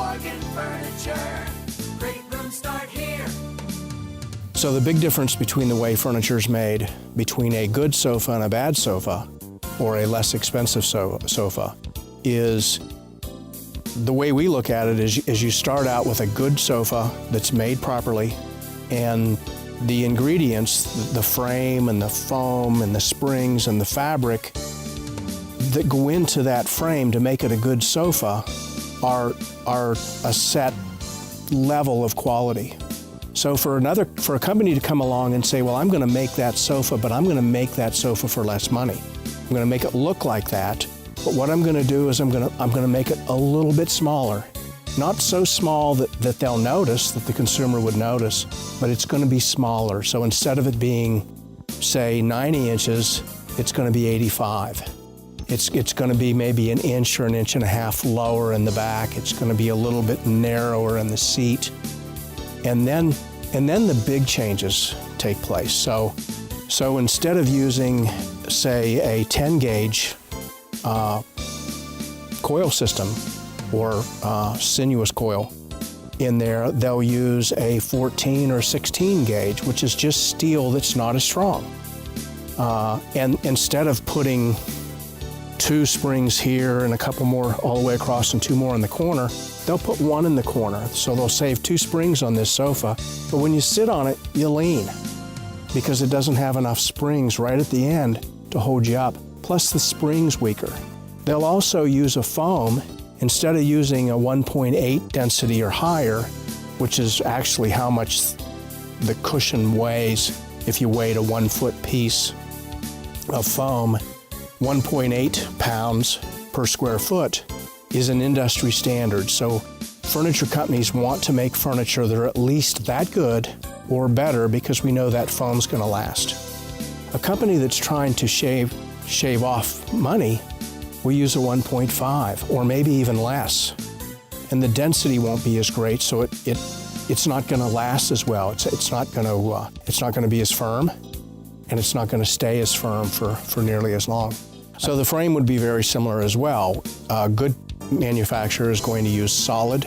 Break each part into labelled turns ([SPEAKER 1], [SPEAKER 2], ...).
[SPEAKER 1] Bargain Furniture. Great rooms start here.
[SPEAKER 2] So the big difference between the way furniture is made between a good sofa and a bad sofa, or a less expensive sofa, is the way we look at it is you start out with a good sofa that's made properly, and the ingredients, the frame and the foam and the springs and the fabric that go into that frame to make it a good sofa are a set level of quality. So for a company to come along and say, well, I'm going to make that sofa, but I'm going to make that sofa for less money. I'm going to make it look like that, but what I'm going to do is I'm going to make it a little bit smaller. Not so small that they'll notice, that the consumer would notice, but it's going to be smaller. So instead of it being, say, 90 inches, it's going to be 85. It's going to be maybe an inch or an inch and a half lower in the back. It's going to be a little bit narrower in the seat. And then the big changes take place. So instead of using, say, a 10 gauge coil system or sinuous coil in there, they'll use a 14 or 16 gauge, which is just steel that's not as strong. And instead of putting 2 springs here and a couple more all the way across and 2 more in the corner, they'll put 1 in the corner. So they'll save 2 springs on this sofa, but when you sit on it, you lean because it doesn't have enough springs right at the end to hold you up. Plus the spring's weaker. They'll also use a foam instead of using a 1.8 density or higher, which is actually how much the cushion weighs if you weighed a 1 foot piece of foam. 1.8 pounds per square foot is an industry standard. So furniture companies want to make furniture that are at least that good or better because we know that foam's going to last. A company that's trying to shave off money will use a 1.5 or maybe even less. And the density won't be as great, so it's not going to last as well. It's not going to be as firm, and it's not going to stay as firm for nearly as long. So the frame would be very similar as well. A good manufacturer is going to use solid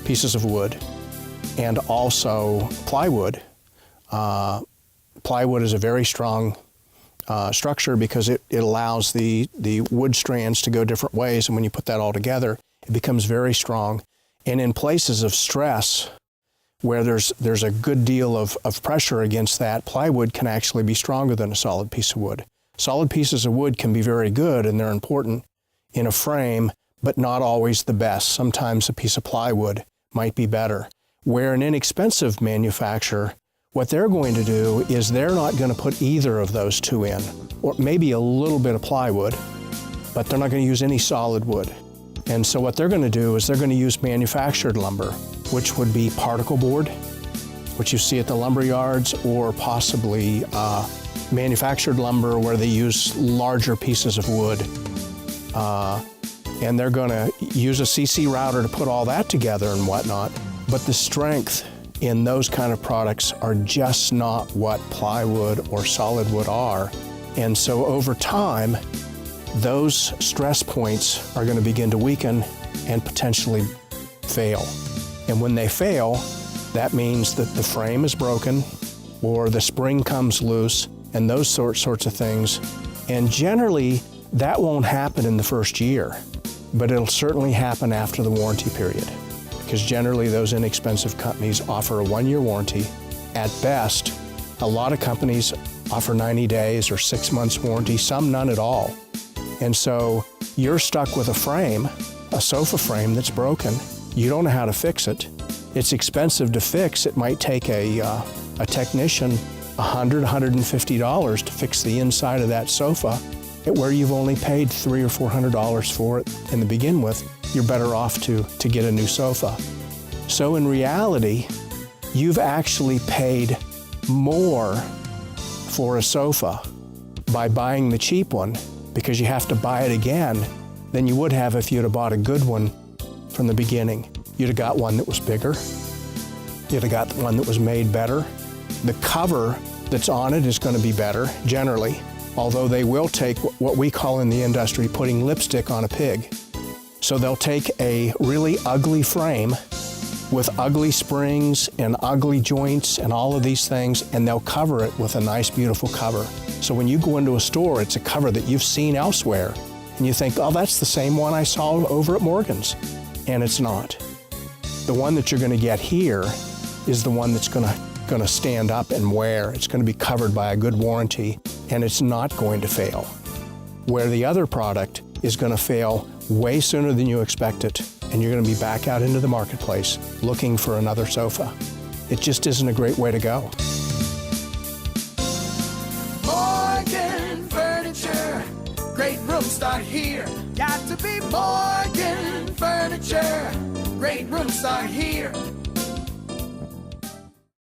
[SPEAKER 2] pieces of wood and also plywood. Plywood is a very strong structure because it allows the wood strands to go different ways, and when you put that all together, it becomes very strong. And in places of stress, where there's a good deal of pressure against that, plywood can actually be stronger than a solid piece of wood. Solid pieces of wood can be very good and they're important in a frame, but not always the best. Sometimes a piece of plywood might be better. Where an inexpensive manufacturer, what they're going to do is they're not going to put either of those 2 in, or maybe a little bit of plywood, but they're not going to use any solid wood. And so what they're going to do is they're going to use manufactured lumber, which would be particle board, which you see at the lumber yards, or possibly manufactured lumber where they use larger pieces of wood. And they're going to use a CC router to put all that together and whatnot. But the strength in those kind of products are just not what plywood or solid wood are. And so over time, those stress points are going to begin to weaken and potentially fail. And when they fail, that means that the frame is broken or the spring comes loose and those sorts of things. And generally, that won't happen in the first year, but it'll certainly happen after the warranty period, because generally those inexpensive companies offer a 1-year warranty. At best, a lot of companies offer 90 days or 6 months warranty, some none at all. And so you're stuck with a frame, a sofa frame that's broken. You don't know how to fix it. It's expensive to fix. It might take a technician $100, $150 to fix the inside of that sofa, where you've only paid $300 or $400 for it in the begin with. You're better off to get a new sofa. So in reality, you've actually paid more for a sofa by buying the cheap one, because you have to buy it again, than you would have if you'd have bought a good one from the beginning. You'd have got one that was bigger. You'd have got one that was made better. The cover that's on it is going to be better, generally, although they will take what we call in the industry putting lipstick on a pig. So they'll take a really ugly frame with ugly springs and ugly joints and all of these things, and they'll cover it with a nice, beautiful cover. So when you go into a store, it's a cover that you've seen elsewhere, and you think, oh, that's the same one I saw over at Morgan's, and it's not. The one that you're going to get here is the one that's going to stand up and wear. It's going to be covered by a good warranty, and it's not going to fail. Where the other product is going to fail way sooner than you expect it, and you're going to be back out into the marketplace looking for another sofa. It just isn't a great way to go.
[SPEAKER 1] Morgan Furniture, great rooms start here. Got to be Morgan Furniture, great rooms start here.